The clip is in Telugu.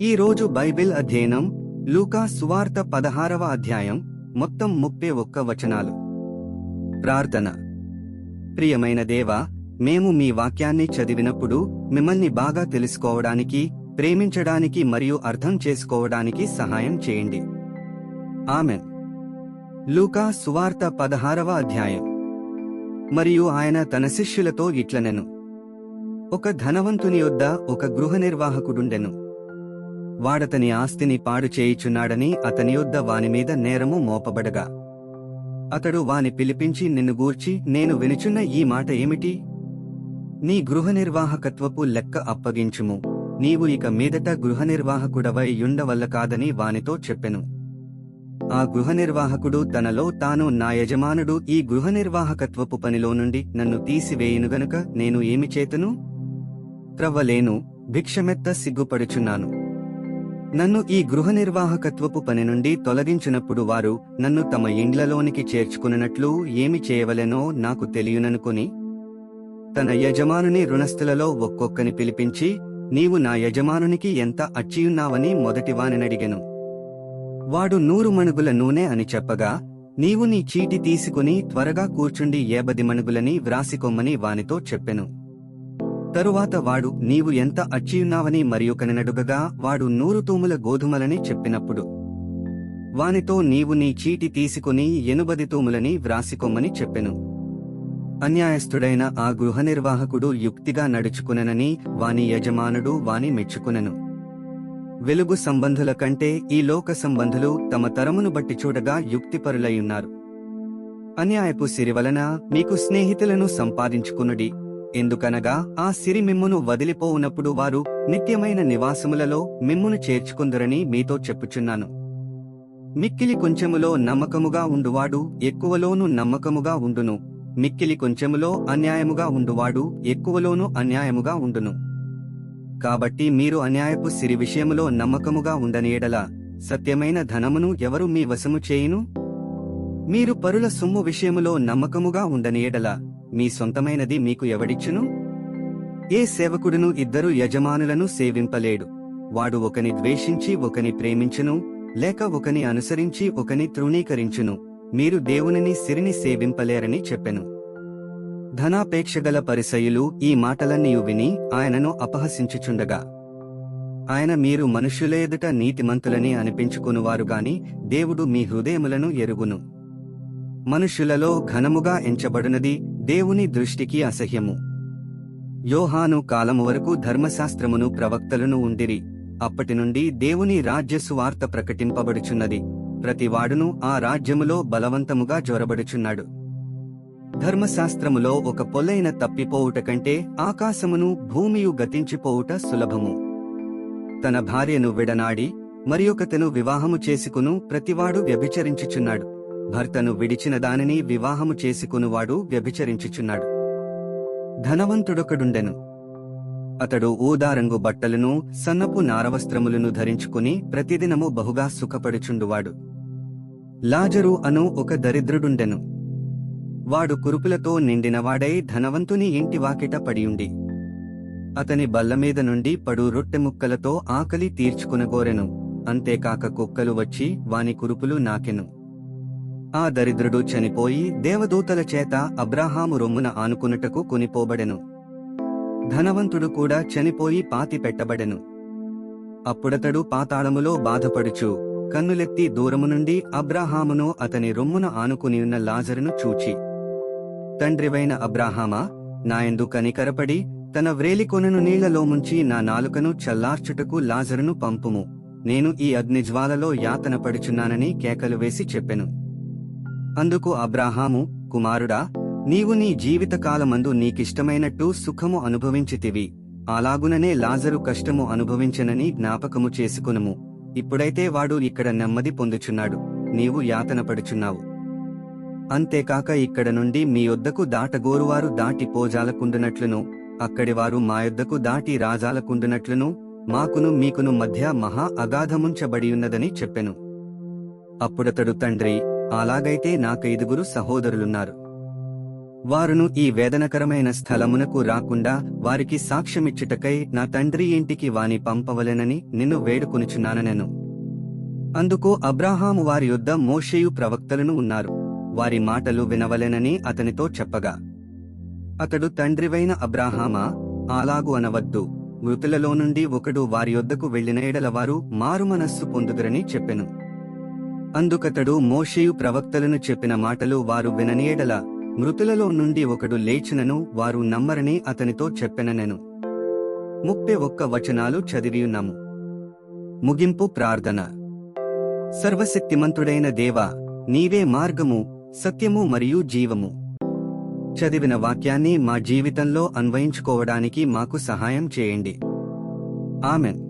ఈ రోజు బైబిల్ అధ్యయనం లూకా సువార్త 16వ అధ్యాయం మొత్తం 31 వచనాలు. ప్రార్థన. ప్రియమైన దేవా, మేము మీ వాక్యాన్ని చదివినప్పుడు మిమ్మల్ని బాగా తెలుసుకోవడానికి, ప్రేమించడానికి మరియు అర్థం చేసుకోవడానికి సహాయం చేయండి. ఆమెన్. లూకా సువార్త 16వ అధ్యాయం. మరియు ఆయన తన శిష్యులతో ఇట్లనెను: ఒక ధనవంతుని యొద్ద ఒక గృహనిర్వాహకుడుండెను. వాడతని ఆస్తిని పాడు చేయుచున్నాడని అతని యొద్ద వానిమీద నేరము మోపబడగా, అతడు వాని పిలిపించి, నిన్ను గూర్చి నేను వినుచున్న ఈ మాట ఏమిటి? నీ గృహనిర్వాహకత్వపు లెక్క అప్పగించుము, నీవు ఇక మీదట గృహనిర్వాహకుడవై యుండవల్ల కాదని వానితో చెప్పెను. ఆ గృహనిర్వాహకుడు తనలో తాను, నా యజమానుడు ఈ గృహనిర్వాహకత్వపు పనిలో నుండి నన్ను తీసివేయును గనుక నేను ఏమి చేతును? త్రవ్వలేను, భిక్షమెత్త సిగ్గుపడుచున్నాను. నన్ను ఈ గృహనిర్వాహకత్వపు పని నుండి తొలగించినప్పుడు వారు నన్ను తమ ఇండ్లలోనికి చేర్చుకున్నట్లు ఏమి చేయవలెనో నాకు తెలియననుకుని, తన యజమానుని రుణస్థులలో ఒక్కొక్కని పిలిపించి, నీవు నా యజమానునికి ఎంత అచ్చియున్నావని మొదటివానినడిగెను. వాడు 100 మణుగుల నూనె అని చెప్పగా, నీవు నీ చీటి తీసుకుని త్వరగా కూర్చుండి 50 మణుగులని వ్రాసికొమ్మని వానితో చెప్పెను. తరువాత వాడు, నీవు ఎంత అచ్చియున్నావని మరియొకనినడుగగా, వాడు 100 తూముల గోధుమలని చెప్పినప్పుడు వానితో, నీవు నీ చీటి తీసుకుని 80 తూములని వ్రాసికొమ్మని చెప్పెను. అన్యాయస్థుడైన ఆ గృహనిర్వాహకుడు యుక్తిగా నడుచుకునెనని వాని యజమానుడు వాని మెచ్చుకునెను. వెలుగు సంబంధుల కంటే ఈ లోక సంబంధులు తమ తరమును బట్టి చూడగా యుక్తిపరులయ్యున్నారు. అన్యాయపు సిరి వలన మీకు స్నేహితులను సంపాదించుకునుడి, ఎందుకనగా ఆ సిరి మిమ్మును వదిలిపోవునప్పుడు వారు నిత్యమైన నివాసములలో మిమ్మును చేర్చుకుందురని మీతో చెప్పుచున్నాను. మిక్కిలి కొంచెములో నమ్మకముగా ఉండువాడు ఎక్కువలోనూ నమ్మకముగా ఉండును, మిక్కిలి కొంచెములో అన్యాయముగా ఉండువాడు ఎక్కువలోనూ అన్యాయముగా ఉండును. కాబట్టి మీరు అన్యాయపు సిరి విషయములో నమ్మకముగా ఉండని ఎడల సత్యమైన ధనమును ఎవరు మీ వశము చేయును? మీరు పరుల సొమ్ము విషయములో నమ్మకముగా ఉండని ఎడల మీ సొంతమైనది మీకు ఎవడిచ్చును? ఏ సేవకుడును 2 యజమానులను సేవింపలేడు. వాడు ఒకని ద్వేషించి ఒకని ప్రేమించును, లేక ఒకని అనుసరించి ఒకని తృణీకరించును. మీరు దేవునిని సిరిని సేవింపలేరని చెప్పెను. ధనాపేక్షగల పరిసయ్యులు ఈ మాటలన్నీయు విని ఆయనను అపహసించుచుండగా, ఆయన, మీరు మనుష్యుల ఎదుట నీతిమంతులని అనిపించుకునువారుగాని దేవుడు మీ హృదయములను ఎరుగును. మనుష్యులలో ఘనముగా ఎంచబడునది దేవుని దృష్టికి అసహ్యము. యోహాను కాలము వరకు ధర్మశాస్త్రమును ప్రవక్తలను ఉండిరి. అప్పటి నుండి దేవుని రాజ్య సువార్త ప్రకటింపబడుచున్నది. ప్రతివాడును ఆ రాజ్యములో బలవంతముగా జొరబడుచున్నాడు. ధర్మశాస్త్రములో ఒక పొల్లైన తప్పిపోవుట కంటే ఆకాశమును భూమియు గతించిపోవుట సులభము. తన భార్యను విడనాడి మరియొకతను వివాహము చేసుకును ప్రతివాడు వ్యభిచరించుచున్నాడు. భర్తను విడిచిన దానిని వివాహము చేసుకునువాడు వ్యభిచరించుచున్నాడు. ధనవంతుడొకడుండెను. అతడు ఊదారంగు బట్టలను, సన్నపు నారవస్త్రములను ధరించుకుని ప్రతిదినము బహుగా సుఖపడుచుండువాడు. లాజరు అను ఒక దరిద్రుడుండెను. వాడు కురుపులతో నిండినవాడై ధనవంతుని ఇంటి వాకిట పడియుండి, అతని బల్లమీద నుండి పడు రొట్టె ముక్కలతో ఆకలి తీర్చుకునగోరెను. అంతేకాక కుక్కలు వచ్చి వాని కురుపులు నాకెను. ఆ దరిద్రుడు చనిపోయి దేవదూతల చేత అబ్రాహాము రొమ్మున ఆనుకునుటకు కొనిపోబడెను. ధనవంతుడు కూడా చనిపోయి పాతి పెట్టబడెను. అప్పుడతడు పాతాళములో బాధపడుచు కన్నులెత్తి దూరము నుండి అబ్రాహామును అతని రొమ్మున ఆనుకునియున్న లాజరును చూచి, తండ్రివైన అబ్రాహామా, నాయందు కనికరపడి తన వ్రేలికొనను నీళ్లలో ముంచి నా నాలుకను చల్లార్చుటకు లాజరును పంపుము, నేను ఈ అగ్నిజ్వాలలో యాతన పడుచున్నానని కేకలు వేసి చెప్పెను. అందుకు అబ్రాహాము, కుమారుడా, నీవు నీ జీవితకాలమందు నీకిష్టమైనట్టు సుఖము అనుభవించితివి, అలాగుననే లాజరు కష్టము అనుభవించనని జ్ఞాపకము చేసుకునుము. ఇప్పుడైతే వాడు ఇక్కడ నెమ్మది పొందుచున్నాడు, నీవు యాతన పడుచున్నావు. అంతేకాక ఇక్కడ నుండి మీ యొద్దకు దాటగోరువారు దాటి పోజాలకుండునట్లును, అక్కడివారు మా యొద్దకు దాటి రాజాలకుండునట్లును మాకును మీకును మధ్య మహా అగాధముంచబడియున్నదని చెప్పెను. అప్పుడతడు, తండ్రి, అలాగైతే నాకు 5 సహోదరులున్నారు. వారును ఈ వేదనకరమైన స్థలమునకు రాకుండా వారికి సాక్ష్యమిచ్చుటకై నా తండ్రి ఇంటికి వాని పంపవలెనని నిన్ను వేడుకొనుచున్నానెను. అందుకు అబ్రాహాము వారి యొద్ద మోషేయు ప్రవక్తలను ఉన్నారు, వారి మాటలు వినవలెనని అతనితో చెప్పగా, అతడు తండ్రివైన అబ్రాహామా, అలాగు అనవద్దు, మృతులలో నుండి ఒకడు వారి యొద్దకు వెళ్లిన ఎడల వారు మారుమనస్సు పొందుదురని చెప్పెను. అందుకతడు మోషేయు ప్రవక్తలను చెప్పిన మాటలు వారు వినని ఎడల మృతులలో నుండి ఒకడు లేచినను వారు నమ్మరని అతనితో చెప్పెననెను. 31 వచనాలు చదివియున్నాము. ముగింపు ప్రార్థన. సర్వశక్తిమంతుడైన దేవా, నీవే మార్గము, సత్యము మరియు జీవము. చదివిన వాక్యాన్ని మా జీవితంలో అన్వయించుకోవడానికి మాకు సహాయం చేయండి. ఆమెన్.